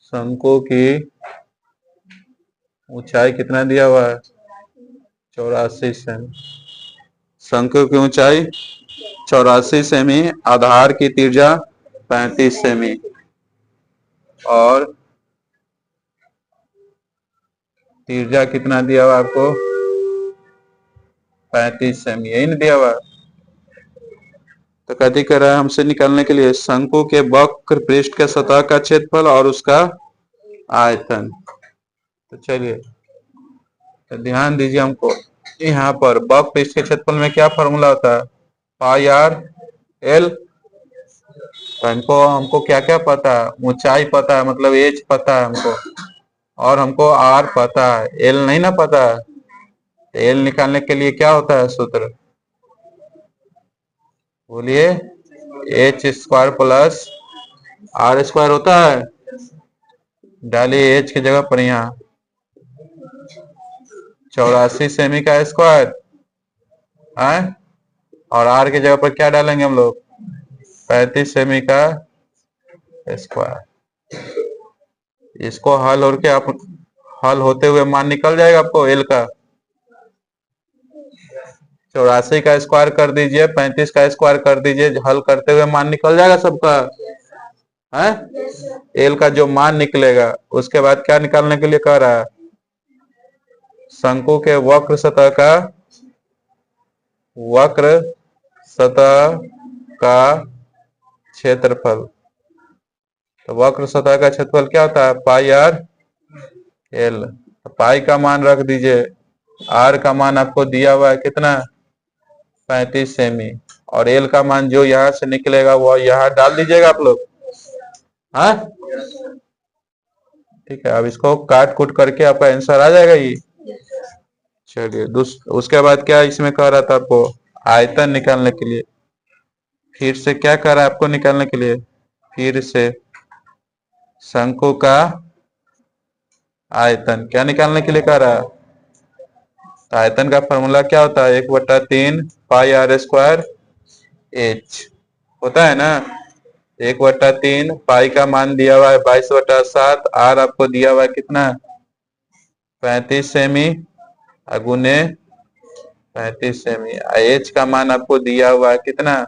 शंकु की ऊंचाई कितना दिया हुआ है? 84 सेमी। शंकु की ऊंचाई 84 सेमी, आधार की त्रिज्या 35 सेमी और त्रिज्या कितना दिया हुआ आपको? 35 सेमी, यही नहीं दिया हुआ। तो कथी कर रहा है हमसे निकालने के लिए? शंकु के वक्र पृष्ठ के सतह का क्षेत्रफल और उसका आयतन। तो चलिए, तो ध्यान दीजिए, हमको यहाँ पर वक्र पृष्ठ के क्षेत्रफल में क्या फॉर्मूला होता है? Pi R L. तो हमको क्या क्या पता है? ऊंचाई पता है, मतलब एच पता है हमको, और हमको आर पता है, एल नहीं ना पता है। तो एल निकालने के लिए क्या होता है सूत्र? बोलिए। H square plus r square होता है। डालिए एच की जगह पर यहाँ 84 सेमी का स्क्वायर है, और आर की जगह पर क्या डालेंगे हम लोग? 35 सेमी का स्क्वायर। इसको हल और के आप हल होते हुए मान निकल जाएगा आपको एल का। 84 का स्क्वायर कर दीजिए, 35 का स्क्वायर कर दीजिए, हल करते हुए मान निकल जाएगा सबका है। एल का जो मान निकलेगा उसके बाद क्या निकालने के लिए कह रहा है? शंकु के वक्र सतह का क्षेत्रफल। तो वक्र सतह का क्षेत्रफल क्या होता है? Pi R L. तो पाई का मान रख दीजिए, आर का मान आपको दिया हुआ है कितना? 35 सेमी, और एल का मान जो यहाँ से निकलेगा वो यहाँ डाल दीजिएगा आप लोग। हाँ, ठीक है। अब इसको काट कूट करके आपका आंसर आ जाएगा ये। चलिए, उसके बाद क्या इसमें कह रहा था आपको? आयतन निकालने के लिए। फिर से क्या कह रहा है आपको निकालने के लिए? फिर से शंकु का आयतन क्या निकालने के लिए कह रहा है? तो आयतन का फॉर्मूला क्या होता है? 1/3 पाई आर स्क्वायर एच होता है ना। 1/3 पाई का मान दिया हुआ है 22/7, आर आपको दिया हुआ है कितना? 35 सेमी, गुने 35 सेमी। एच का मान आपको दिया हुआ है कितना?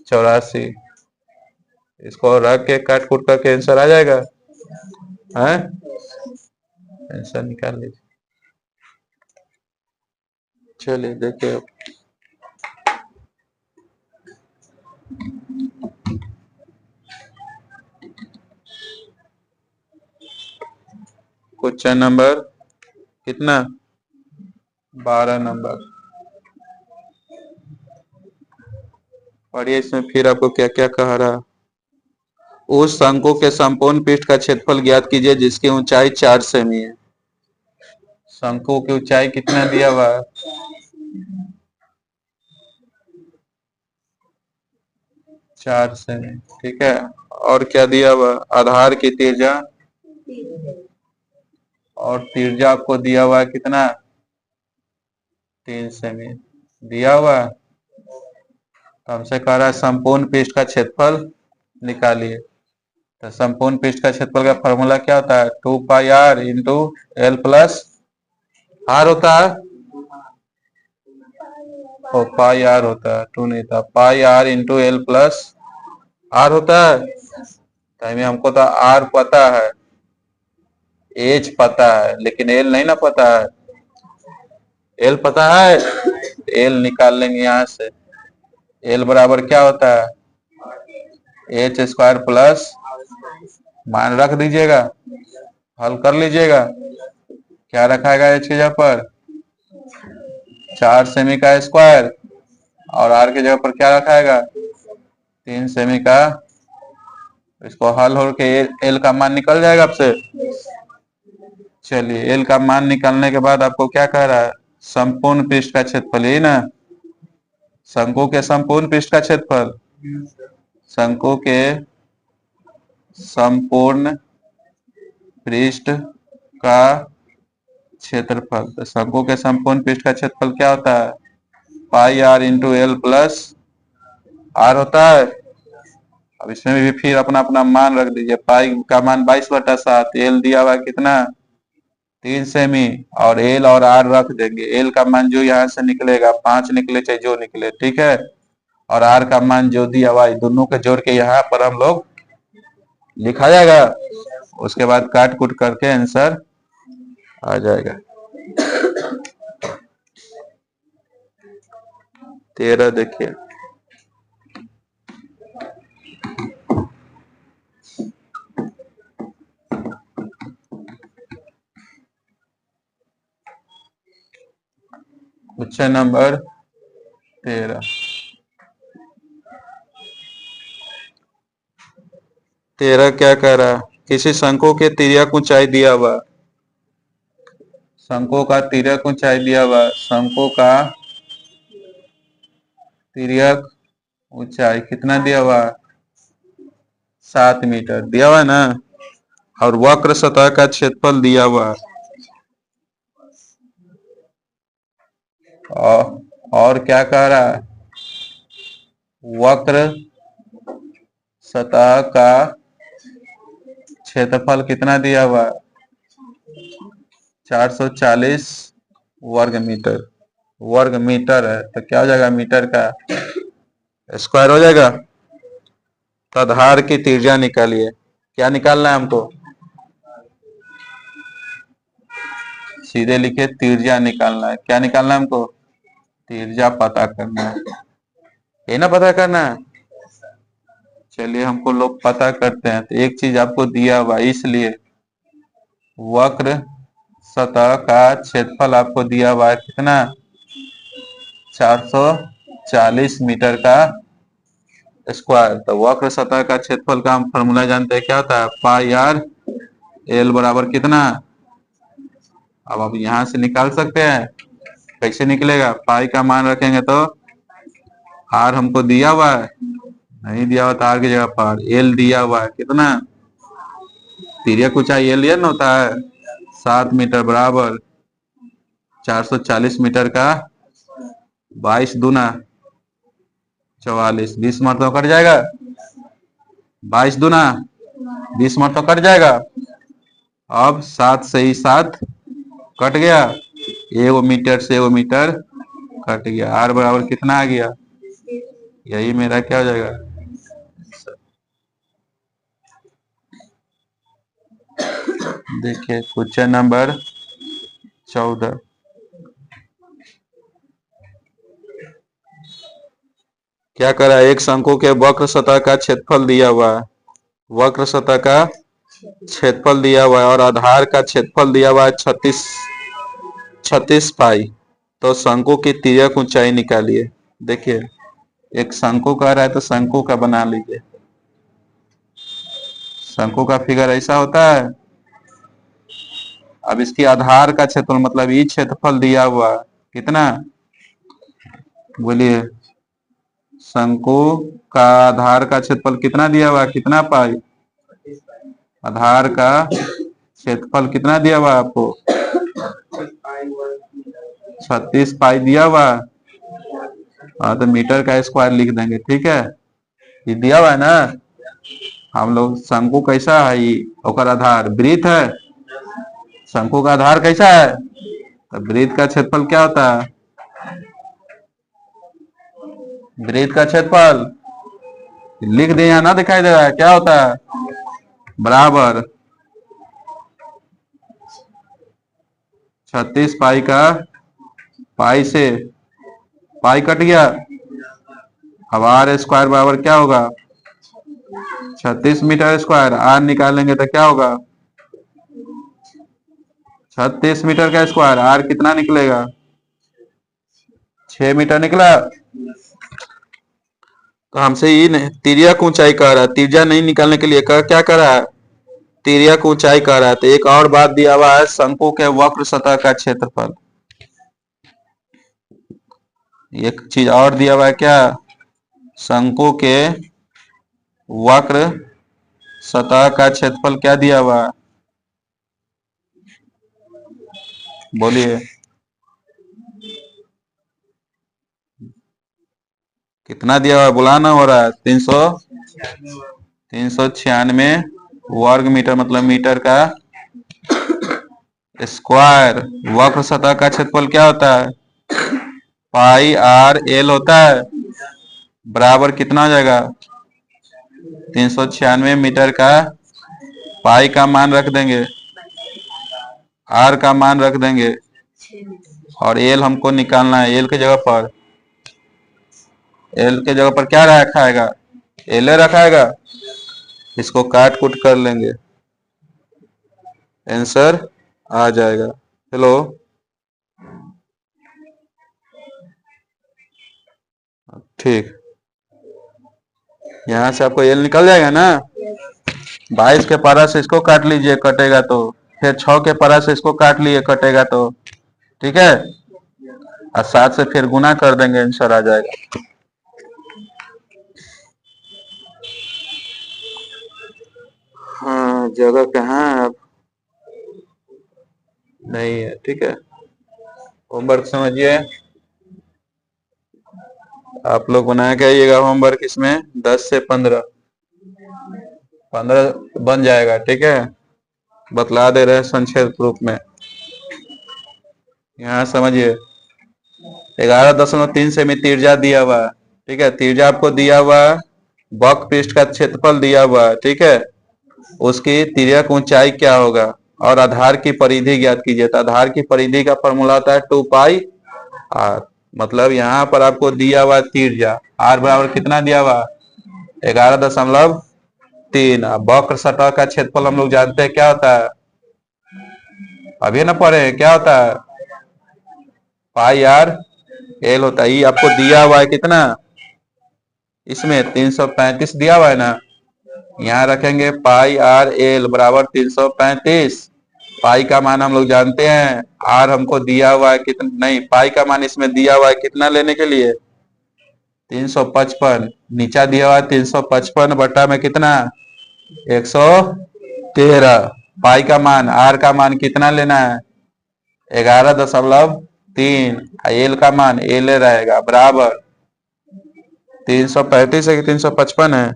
84। इसको रख के काट कूट करके आंसर आ जाएगा है। आंसर निकाल लीजिए। चलिए देखिए, क्वेश्चन नंबर कितना? 12 नंबर। पढ़िए इसमें फिर आपको क्या क्या कह रहा है। उस शंकु के संपूर्ण पृष्ठ का क्षेत्रफल ज्ञात कीजिए जिसकी ऊंचाई 4 सेमी है। शंकु की ऊंचाई कितना दिया हुआ है? 4 सेमी, ठीक है। और क्या दिया हुआ? आधार की त्रिज्या, और त्रिज्या आपको दिया हुआ है कितना? 3 सेमी दिया हुआ है। तो हमसे कह रहा है संपूर्ण पृष्ठ का क्षेत्रफल निकालिए। तो संपूर्ण पृष्ठ का क्षेत्रफल का फॉर्मूला क्या होता है? 2 pi r into l plus r होता है। और पाई आर होता है, 2 नहीं था। Pi r into l plus r होता है। तो हमको तो आर पता है, एच पता है, लेकिन एल नहीं ना पता है। एल पता है, एल निकाल लेंगे यहाँ से। एल बराबर क्या होता है? एच स्क्वायर प्लस, मान रख दीजिएगा, हल कर लीजिएगा। क्या रखाएगा एच की जगह पर? 4 सेमी का स्क्वायर, और आर की जगह पर क्या रखाएगा? 3 सेमी का। इसको हल हो के एल का मान निकल जाएगा आपसे। चलिए, एल का मान निकालने के बाद आपको क्या कह रहा है? संपूर्ण पृष्ठ का क्षेत्रफल, यही ना। शंकु के संपूर्ण पृष्ठ का क्षेत्रफल, शंकु के संपूर्ण पृष्ठ का क्षेत्रफल। तो शंकु के संपूर्ण पृष्ठ का क्षेत्रफल क्या होता है? Pi r into l plus r होता है। अब इसमें भी फिर अपना अपना मान रख दीजिए। पाई का मान 22/7, एल दिया हुआ है कितना 3 सेमी, और एल और आर रख देंगे। एल का मान जो यहाँ से निकलेगा 5 निकले चाहे जो निकले, ठीक है, और आर का मान जो दिया हुआ है दोनों के जोड़ के यहाँ पर हम लोग लिखा जाएगा। उसके बाद काट कूट करके आंसर आ जाएगा। 13 देखिए, क्वेश्चन नंबर 13। 13 क्या कह रहा है? किसी शंकु के तिर्यक ऊंचाई दिया हुआ, शंकु का तिर्यक ऊंचाई दिया हुआ, शंकु का तिर्यक ऊंचाई कितना दिया हुआ? 7 मीटर दिया हुआ है ना। और वक्र सतह का क्षेत्रफल दिया हुआ, और क्या कह रहा है? वक्र सतह का क्षेत्रफल कितना दिया हुआ? 440 वर्ग मीटर। वर्ग मीटर है तो क्या हो जाएगा? मीटर का स्क्वायर हो जाएगा। तो आधार की त्रिज्या निकालिए। क्या निकालना है हमको? सीधे लिखे त्रिज्या निकालना है। क्या निकालना है हमको? त्रिज्या पता करना है, ये ना पता करना है। चलिए हमको लोग पता करते हैं। तो एक चीज आपको दिया हुआ, इसलिए वक्र सतह का क्षेत्रफल आपको दिया हुआ है कितना? 440 मीटर का स्क्वायर। तो वक्र सतह का क्षेत्रफल का हम फॉर्मूला जानते हैं, क्या होता है? पाई आर एल बराबर कितना? अब आप यहां से निकाल सकते हैं। कैसे निकलेगा? पाई का मान रखेंगे तो आर हमको दिया हुआ है, नहीं दिया हुआ तो आर की जगह पर एल दिया हुआ है कितना? तिर्यक ऊंचाई एल न होता है 7 मीटर बराबर 440 मीटर का 22 दूना 44, 20 मरतबा कट जाएगा। 22 दूना 20 मरतबा कट जाएगा। अब 7 से ही 7 कट गया, एगो मीटर से एगो मीटर कट गया। आर बराबर कितना आ गया? यही मेरा क्या हो जाएगा? देखिए क्वेश्चन नंबर 14। क्या करा? एक शंकु के वक्र सतह का क्षेत्रफल दिया हुआ है, वक्र सतह का क्षेत्रफल दिया हुआ है और आधार का क्षेत्रफल दिया हुआ है 36 पाई। तो शंकु की तिर्यक ऊंचाई निकालिए। देखिए एक शंकु कह रहा है तो शंकु का बना लीजिए। शंकु का फिगर ऐसा होता है। अब इसकी आधार का क्षेत्रफल मतलब ये क्षेत्रफल दिया हुआ कितना? बोलिए, शंकु का आधार का क्षेत्रफल कितना दिया हुआ? कितना पाई? आधार का क्षेत्रफल कितना दिया हुआ आपको? 36 पाई दिया हुआ। हाँ तो मीटर का स्क्वायर लिख देंगे, ठीक है। ये दिया हुआ है ना। हम लोग शंकु कैसा है? ओकर आधार वृत्त है। शंकु का आधार कैसा है? तो वृत्त का क्षेत्रफल क्या होता है? वृत्त का क्षेत्रफल लिख दे, यहाँ ना दिखाई दे रहा है, क्या होता है? बराबर 36 पाई का, पाई से पाई कट गया। अब आर स्क्वायर बराबर क्या होगा? 36 मीटर स्क्वायर। आर निकालेंगे तो क्या होगा? 36 मीटर का स्क्वायर। आर कितना निकलेगा? 6 मीटर निकला। तो हमसे ये तिर्यक ऊंचाई कह रहा है, त्रिज्या नहीं निकालने के लिए क्या कर रहा है? तिर्यक ऊंचाई कह रहा है। तो एक और बात दिया हुआ है, शंकु के वक्र सतह का क्षेत्रफल। एक चीज और दिया हुआ है, क्या? शंकु के वक्र सतह का क्षेत्रफल क्या दिया हुआ है? बोलिए, कितना दिया हुआ है? बुलाना हो रहा है 300 396 वर्ग मीटर, मतलब मीटर का स्क्वायर। वक्र सतह का क्षेत्रफल क्या होता है? पाई आर एल होता है, बराबर कितना हो जाएगा? 396 मीटर का पाई का मान रख देंगे, आर का मान रख देंगे, और एल हमको निकालना है। एल की जगह पर क्या रखाएगा? एल रखाएगा। इसको काट कूट कर लेंगे, आंसर आ जाएगा। हेलो, ठीक, यहाँ से आपको एल निकल जाएगा ना। 22 के पारा से इसको काट लीजिए, कटेगा तो। फिर 6 के पारा से इसको काट लिए, कटेगा तो। ठीक है, और 7 से फिर गुना कर देंगे, आंसर आ जाएगा। हाँ, जगह कहाँ है अब? नहीं है, ठीक है। होमवर्क समझिए, आप लोग बनाया के आइएगा होमवर्क। इसमें 10 से 15 बन जाएगा, ठीक है। बतला दे रहे हैं संक्षेप रूप में। यहाँ समझिए, 11.3 सेमी तिर्जा दिया हुआ, ठीक है। तिर्जा आपको दिया हुआ, वक्र पृष्ठ का क्षेत्रफल दिया हुआ, ठीक है। उसकी तिर्यक ऊंचाई क्या होगा, और आधार की परिधि ज्ञात कीजिए। तो आधार की परिधि का फॉर्मूला होता है 2 पाई आर। मतलब यहाँ पर आपको दिया हुआ तिर्जा आर बराबर कितना दिया हुआ? 11.3। वक्र सतह का क्षेत्रफल हम लोग जानते हैं क्या होता है, अभी ना पढ़े, क्या होता है? पाई आर एल होता है। ये आपको दिया हुआ है कितना? इसमें 335 दिया हुआ है ना। यहाँ रखेंगे पाई आर एल बराबर 335। पाई का मान हम लोग जानते हैं, आर हमको दिया हुआ है कितना, नहीं, पाई का मान इसमें दिया हुआ है कितना लेने के लिए? 355। नीचा दिया हुआ है 355 बटा में कितना? 113। पाई का मान, आर का मान कितना लेना है? 11.3। एल का मान एल रहेगा बराबर 335 है कि 355 है?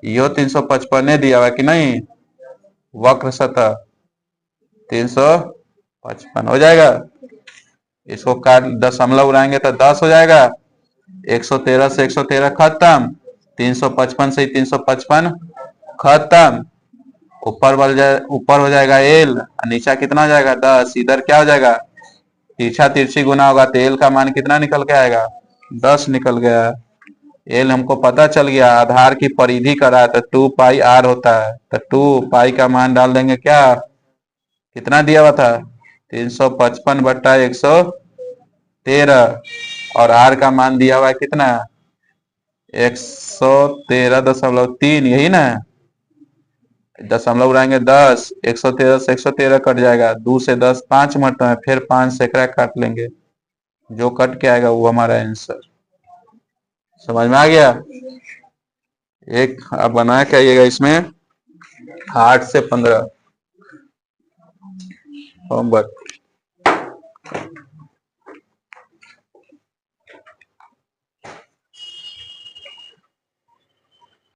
यो 355 दिया हुआ कि नहीं? वक्र सतह 355 हो जाएगा। इसको काट दशमलव उड़ाएंगे तो 10 हो जाएगा। 113 से 113 खत्म, 355 से 355 खत्म। ऊपर हो जाएगा एल, नीचा कितना हो जाएगा? 10। इधर क्या हो जाएगा? तिरछा तिरछी गुना होगा तो एल का मान कितना निकल के आएगा? 10 निकल गया। एल हमको पता चल गया, आधार की परिधि का रहा है तो 2 पाई आर होता है। तो 2 पाई का मान डाल देंगे, क्या कितना दिया हुआ था? 355 बट्टा 113, और आर का मान दिया हुआ है कितना? 113.3, यही ना। दशमलव उड़ाएंगे 10, 113 से 113 कट जाएगा, 2 से 10 5 मरते हैं, फिर 5 से काट लेंगे, जो कट के आएगा वो हमारा आंसर। समझ में आ गया? एक आप बना के आइएगा इसमें 8 से 15 होमवर्क।